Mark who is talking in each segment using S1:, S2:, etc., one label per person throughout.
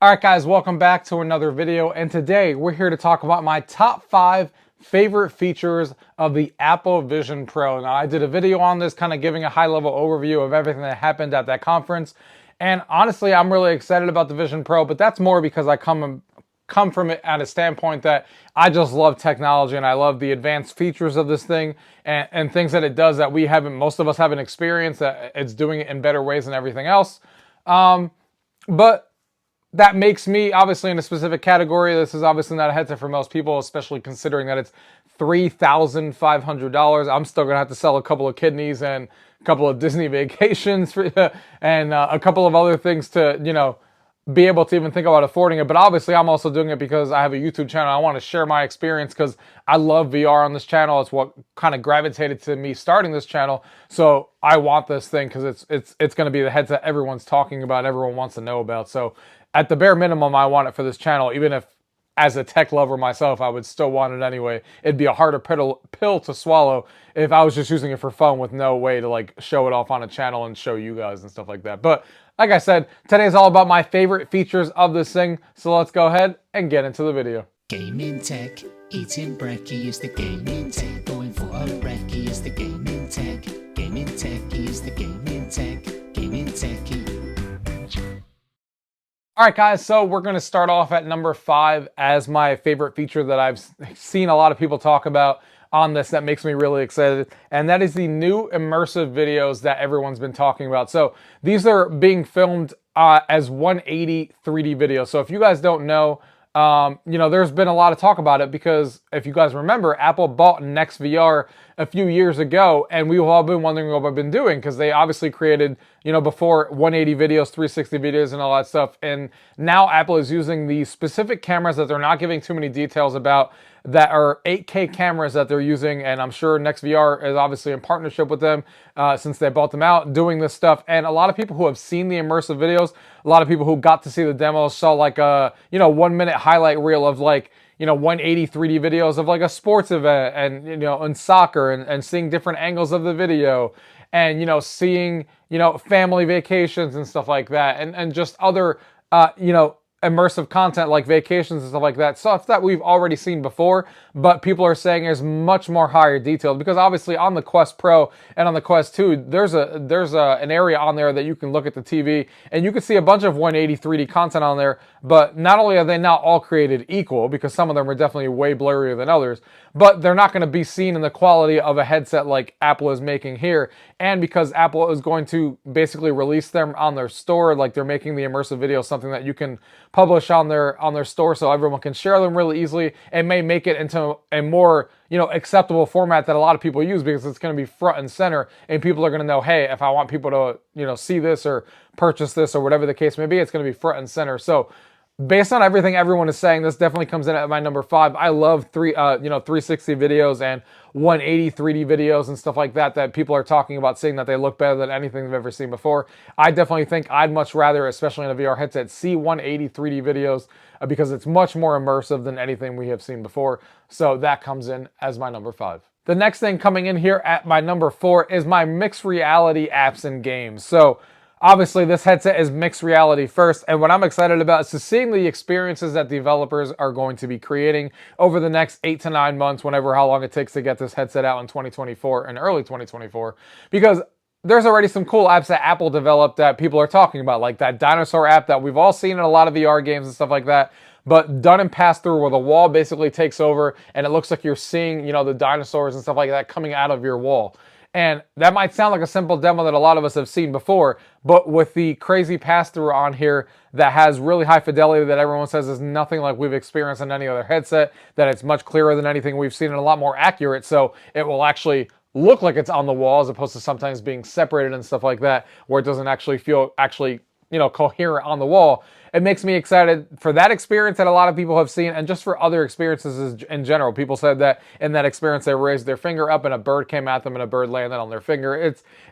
S1: Alright guys, welcome back to another video, and today we're here to talk about my top 5 favorite features of the Apple Vision Pro. Now I did a video on this kind of giving a high level overview of everything that happened at that conference, and honestly I'm really excited about the Vision Pro, but that's more because I come from it at a standpoint that I just love technology and I love the advanced features of this thing and things that it does that most of us haven't experienced, that it's doing it in better ways than everything else. But that makes me obviously in a specific category. This is obviously not a headset for most people, especially considering that it's $3,500. I'm still gonna have to sell a couple of kidneys and a couple of Disney vacations and a couple of other things to, be able to even think about affording it. But obviously I'm also doing it because I have a YouTube channel. I want to share my experience because I love VR on this channel. It's what kind of gravitated to me starting this channel. So I want this thing because it's going to be the headset everyone's talking about, everyone wants to know about. So at the bare minimum, I want it for this channel, even if as a tech lover myself, I would still want it anyway. It'd be a harder pill to swallow if I was just using it for fun with no way to like show it off on a channel and show you guys and stuff like that. But like I said, today's all about my favorite features of this thing. So let's go ahead and get into the video.
S2: Gaming tech, eating brekkie is the gaming tech. Going for a brekkie is the gaming tech. Gaming techie is the gaming tech. Gaming techie.
S1: All right, guys, so we're going to start off at number 5 as my favorite feature that I've seen a lot of people talk about on this that makes me really excited, and that is the new immersive videos that everyone's been talking about. So these are being filmed as 180 3D videos. So if you guys don't know, there's been a lot of talk about it because if you guys remember, Apple bought NextVR a few years ago, and we've all been wondering what they've been doing because they obviously created, before 180 videos, 360 videos, and all that stuff. And now Apple is using these specific cameras that they're not giving too many details about, that are 8K cameras that they're using, and I'm sure NextVR is obviously in partnership with them since they bought them out, doing this stuff. And a lot of people who have seen the immersive videos, a lot of people who got to see the demos saw like a 1 minute highlight reel of like 180 3D videos of like a sports event and in soccer, and seeing different angles of the video, and seeing family vacations and stuff like that, and just other immersive content like vacations and stuff like that, stuff that we've already seen before, but people are saying is much more higher detailed, because obviously on the Quest Pro and on the Quest 2 there's an area on there that you can look at the TV and you can see a bunch of 180 3D content on there. But not only are they not all created equal, because some of them are definitely way blurrier than others, but they're not going to be seen in the quality of a headset like Apple is making here. And because Apple is going to basically release them on their store, like they're making the immersive video something that you can publish on their store so everyone can share them really easily, and may make it into a more acceptable format that a lot of people use, because it's going to be front and center, and people are going to know, hey, if I want people to see this or purchase this or whatever the case may be, it's going to be front and center. So based on everything everyone is saying, this definitely comes in at my number 5. I love 360 videos and 180 3D videos and stuff like that, that people are talking about, saying that they look better than anything they've ever seen before. I definitely think I'd much rather, especially in a VR headset, see 180 3D videos because it's much more immersive than anything we have seen before. So that comes in as my number 5. The next thing coming in here at my number 4 is my mixed reality apps and games. So obviously, this headset is mixed reality first, and what I'm excited about is to seeing the experiences that developers are going to be creating over the next 8 to 9 months, how long it takes to get this headset out in 2024 and early 2024, because there's already some cool apps that Apple developed that people are talking about, like that dinosaur app that we've all seen in a lot of VR games and stuff like that, but done in pass-through, where the wall basically takes over and it looks like you're seeing, the dinosaurs and stuff like that coming out of your wall. And that might sound like a simple demo that a lot of us have seen before, but with the crazy pass-through on here that has really high fidelity that everyone says is nothing like we've experienced on any other headset, that it's much clearer than anything we've seen and a lot more accurate, so it will actually look like it's on the wall as opposed to sometimes being separated and stuff like that, where it doesn't actually feel coherent on the wall. It makes me excited for that experience that a lot of people have seen, and just for other experiences in general. People said that in that experience they raised their finger up and a bird came at them and a bird landed on their finger.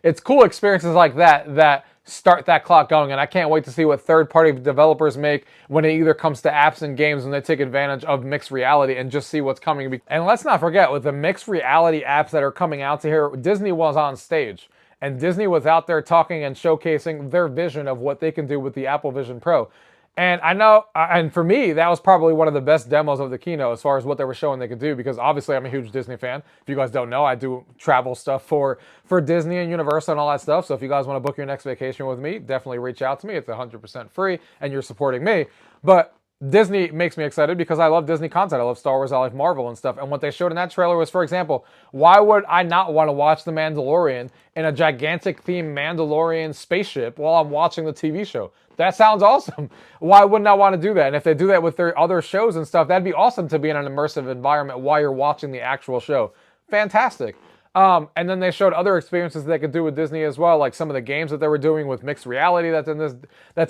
S1: It's cool experiences like that that start that clock going, and I can't wait to see what third-party developers make when it either comes to apps and games, and they take advantage of mixed reality and just see what's coming. And let's not forget, with the mixed reality apps that are coming out to here, Disney was on stage. And Disney was out there talking and showcasing their vision of what they can do with the Apple Vision Pro. And I know, and for me, that was probably one of the best demos of the keynote as far as what they were showing they could do, because obviously I'm a huge Disney fan. If you guys don't know, I do travel stuff for Disney and Universal and all that stuff. So if you guys want to book your next vacation with me, definitely reach out to me. It's 100% free and you're supporting me. But Disney makes me excited because I love Disney content. I love Star Wars, I like Marvel and stuff. And what they showed in that trailer was, for example, why would I not want to watch The Mandalorian in a gigantic themed Mandalorian spaceship while I'm watching the TV show? That sounds awesome. Why wouldn't I want to do that? And if they do that with their other shows and stuff, that'd be awesome to be in an immersive environment while you're watching the actual show. Fantastic. And then they showed other experiences they could do with Disney as well, like some of the games that they were doing with mixed reality that's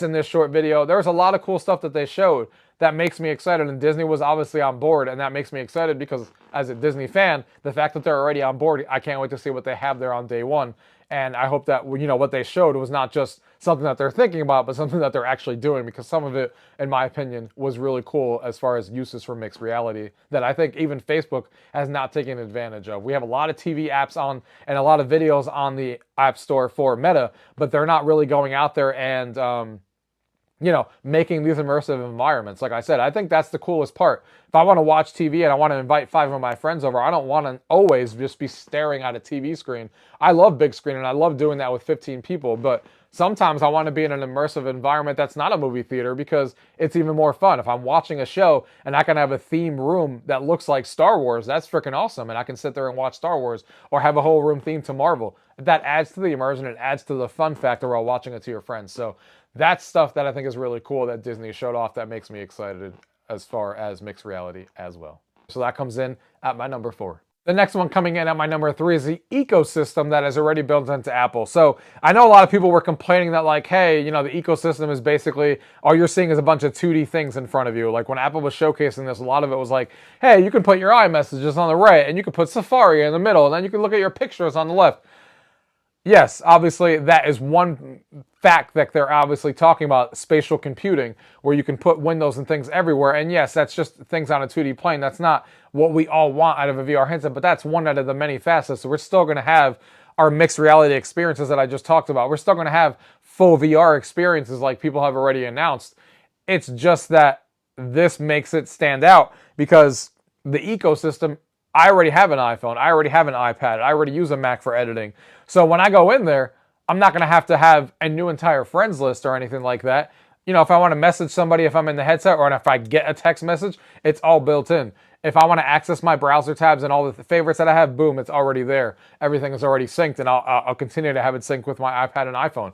S1: in this short video. There was a lot of cool stuff that they showed that makes me excited, and Disney was obviously on board, and that makes me excited because as a Disney fan, the fact that they're already on board, I can't wait to see what they have there on day one. And I hope that, you know, what they showed was not just something that they're thinking about, but something that they're actually doing, because some of it, in my opinion, was really cool as far as uses for mixed reality that I think even Facebook has not taken advantage of. We have a lot of TV apps on and a lot of videos on the App Store for Meta, but they're not really going out there and you know, making these immersive environments. Like I said, I think that's the coolest part. If I want to watch TV and I want to invite 5 of my friends over, I don't want to always just be staring at a TV screen. I love big screen and I love doing that with 15 people, but sometimes I want to be in an immersive environment that's not a movie theater because it's even more fun. If I'm watching a show and I can have a theme room that looks like Star Wars, that's freaking awesome. And I can sit there and watch Star Wars or have a whole room themed to Marvel. That adds to the immersion. It adds to the fun factor while watching it to your friends. So that's stuff that I think is really cool that Disney showed off that makes me excited as far as mixed reality as well. So that comes in at my number 4. The next one coming in at my number 3 is the ecosystem that is already built into Apple. So I know a lot of people were complaining that, like, hey, you know, the ecosystem is basically all you're seeing is a bunch of 2D things in front of you. Like when Apple was showcasing this, a lot of it was like, hey, you can put your iMessages on the right and you can put Safari in the middle and then you can look at your pictures on the left. Yes, obviously that is one fact that they're obviously talking about, spatial computing, where you can put windows and things everywhere. And yes, that's just things on a 2D plane. That's not what we all want out of a VR headset, but that's one out of the many facets. So we're still going to have our mixed reality experiences that I just talked about. We're still going to have full VR experiences like people have already announced. It's just that this makes it stand out because the ecosystem, I already have an iPhone, I already have an iPad, I already use a Mac for editing. So when I go in there, I'm not going to have a new entire friends list or anything like that. You know, if I want to message somebody, if I'm in the headset, or if I get a text message, it's all built in. If I want to access my browser tabs and all the favorites that I have, boom, it's already there. Everything is already synced, and I'll continue to have it synced with my iPad and iPhone.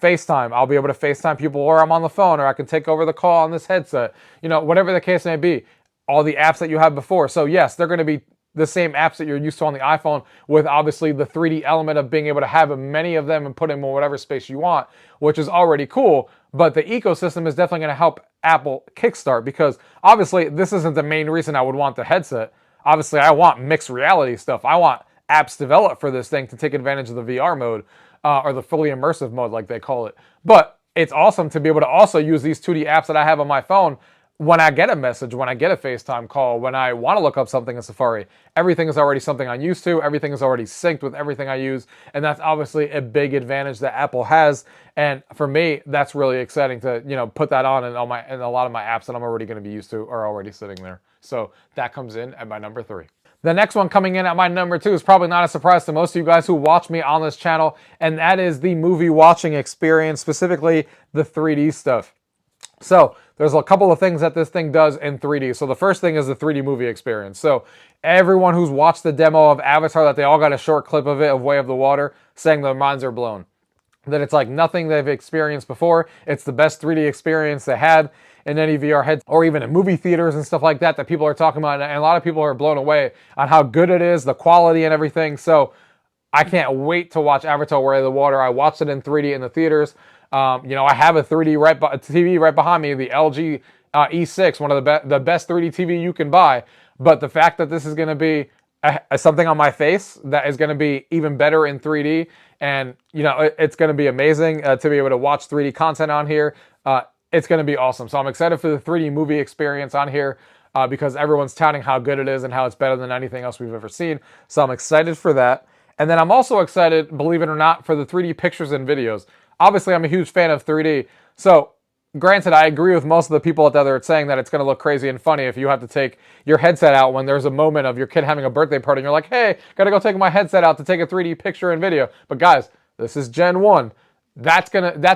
S1: FaceTime, I'll be able to FaceTime people or I'm on the phone, or I can take over the call on this headset. You know, whatever the case may be, all the apps that you had before. So yes, they're going to be the same apps that you're used to on the iPhone, with obviously the 3D element of being able to have many of them and put in whatever space you want, which is already cool. But the ecosystem is definitely going to help Apple kickstart, because obviously this isn't the main reason I would want the headset. Obviously I want mixed reality stuff. I want apps developed for this thing to take advantage of the VR mode, or the fully immersive mode like they call it. But it's awesome to be able to also use these 2D apps that I have on my phone when I get a message, when I get a FaceTime call, when I want to look up something in Safari. Everything is already something I'm used to. Everything is already synced with everything I use. And that's obviously a big advantage that Apple has. And for me, that's really exciting to, you know, put that on, and and a lot of my apps that I'm already going to be used to are already sitting there. So that comes in at my number 3. The next one coming in at my number 2 is probably not a surprise to most of you guys who watch me on this channel, and that is the movie watching experience, specifically the 3D stuff. So there's a couple of things that this thing does in 3D. So the first thing is the 3D movie experience. So everyone who's watched the demo of Avatar, that they all got a short clip of it, of Way of the Water, saying their minds are blown. That it's like nothing they've experienced before. It's the best 3D experience they had in any VR head, or even in movie theaters and stuff like that people are talking about. And a lot of people are blown away on how good it is, the quality and everything. So I can't wait to watch Avatar Way of the Water. I watched it in 3D in the theaters. You know, I have a 3D TV right behind me, the LG E6, one of the best 3D TV you can buy. But the fact that this is going to be something on my face that is going to be even better in 3D, and you know, it's going to be amazing to be able to watch 3D content on here. It's going to be awesome. So I'm excited for the 3D movie experience on here, because everyone's touting how good it is and how it's better than anything else we've ever seen. So I'm excited for that. And then I'm also excited, believe it or not, for the 3D pictures and videos. Obviously, I'm a huge fan of 3D. So granted, I agree with most of the people out there that are saying that it's going to look crazy and funny if you have to take your headset out when there's a moment of your kid having a birthday party and you're like, hey, gotta go take my headset out to take a 3D picture and video. But guys, this is Gen 1. That's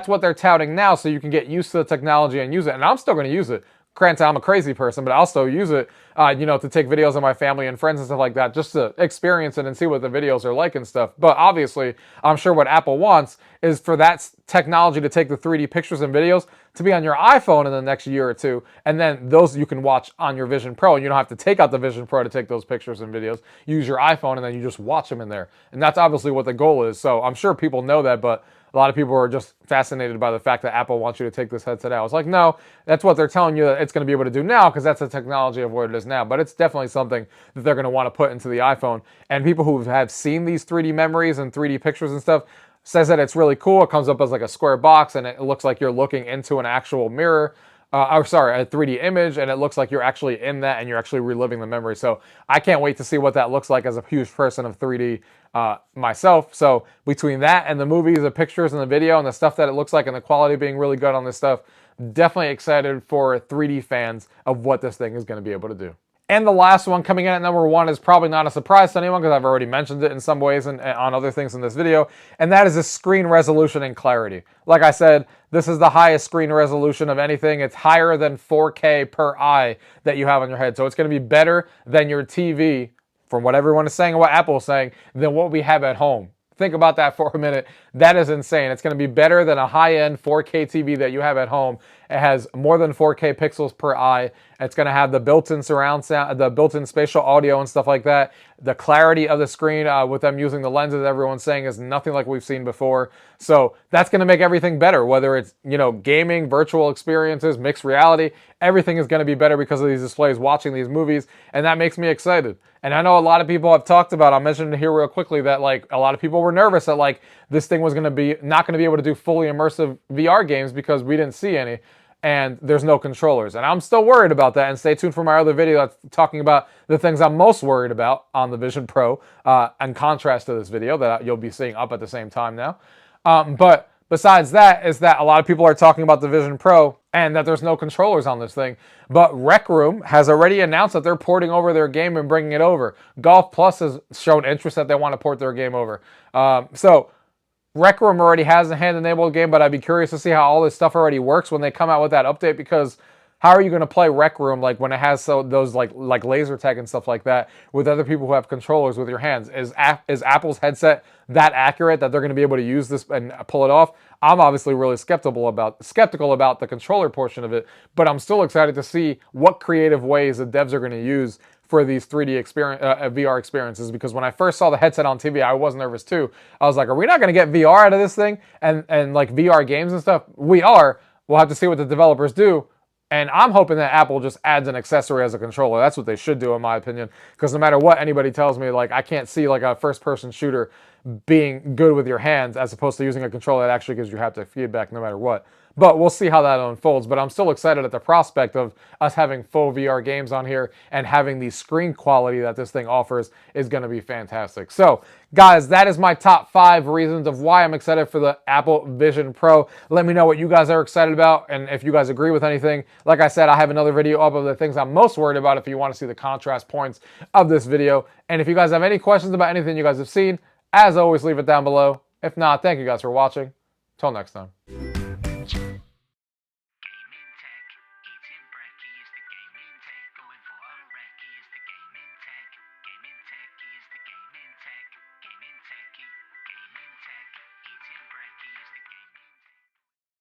S1: what they're touting now, so you can get used to the technology and use it. And I'm still going to use it. Granted, I'm a crazy person, but I'll still use it, to take videos of my family and friends and stuff like that, just to experience it and see what the videos are like and stuff. But obviously, I'm sure what Apple wants is for that technology to take the 3D pictures and videos to be on your iPhone in the next year or two, and then those you can watch on your Vision Pro. You don't have to take out the Vision Pro to take those pictures and videos. You use your iPhone, and then you just watch them in there. And that's obviously what the goal is. So I'm sure people know that, but a lot of people are just fascinated by the fact that Apple wants you to take this headset out. It's like, no, that's what they're telling you that it's going to be able to do now, because that's the technology of what it is now. But it's definitely something that they're going to want to put into the iPhone. And people who have seen these 3D memories and 3D pictures and stuff says that it's really cool. It comes up as like a square box, and it looks like you're looking into an actual mirror. A 3D image, and it looks like you're actually in that and you're actually reliving the memory. So I can't wait to see what that looks like as a huge person of 3D myself. So between that and the movies, the pictures and the video and the stuff that it looks like and the quality being really good on this stuff, definitely excited for 3D fans of what this thing is going to be able to do. And the last one coming in at number 1 is probably not a surprise to anyone because I've already mentioned it in some ways and on other things in this video, and that is the screen resolution and clarity. Like I said, this is the highest screen resolution of anything. It's higher than 4K per eye that you have on your head. So it's going to be better than your TV, from what everyone is saying and what Apple is saying, than what we have at home. Think about that for a minute. That is insane. It's going to be better than a high-end 4K TV that you have at home. It has more than 4K pixels per eye. It's going to have the built-in surround sound, the built-in spatial audio and stuff like that. The clarity of the screen with them using the lenses, everyone's saying, is nothing like we've seen before. So that's going to make everything better, whether it's, gaming, virtual experiences, mixed reality. Everything is going to be better because of these displays, watching these movies, and that makes me excited. And I know a lot of people have talked about, I'll mention it here real quickly, that a lot of people were nervous that this thing was going to be not going to be able to do fully immersive VR games because we didn't see any. And there's no controllers. And I'm still worried about that. And stay tuned for my other video that's talking about the things I'm most worried about on the Vision Pro, in contrast to this video that you'll be seeing up at the same time now. But besides that, is that a lot of people are talking about the Vision Pro and that there's no controllers on this thing. But Rec Room has already announced that they're porting over their game and bringing it over. Golf Plus has shown interest that they want to port their game over. So Rec Room already has a hand-enabled game, but I'd be curious to see how all this stuff already works when they come out with that update, because how are you going to play Rec Room when it has those laser tag and stuff like that with other people who have controllers with your hands? Is Apple's headset that accurate that they're going to be able to use this and pull it off? I'm obviously really skeptical about the controller portion of it, but I'm still excited to see what creative ways the devs are going to use for these 3D VR experiences, because when I first saw the headset on TV, I was nervous too. I was like, are we not going to get VR out of this thing and VR games and stuff? We are. We'll have to see what the developers do. And I'm hoping that Apple just adds an accessory as a controller. That's what they should do, in my opinion, because no matter what anybody tells me, I can't see a first-person shooter being good with your hands as opposed to using a controller that actually gives you haptic feedback no matter what. But we'll see how that unfolds. But I'm still excited at the prospect of us having full VR games on here and having the screen quality that this thing offers is going to be fantastic. So, guys, that is my top 5 reasons of why I'm excited for the Apple Vision Pro. Let me know what you guys are excited about and if you guys agree with anything. Like I said, I have another video up of the things I'm most worried about if you want to see the contrast points of this video. And if you guys have any questions about anything you guys have seen, as always, leave it down below. If not, thank you guys for watching. Till next time.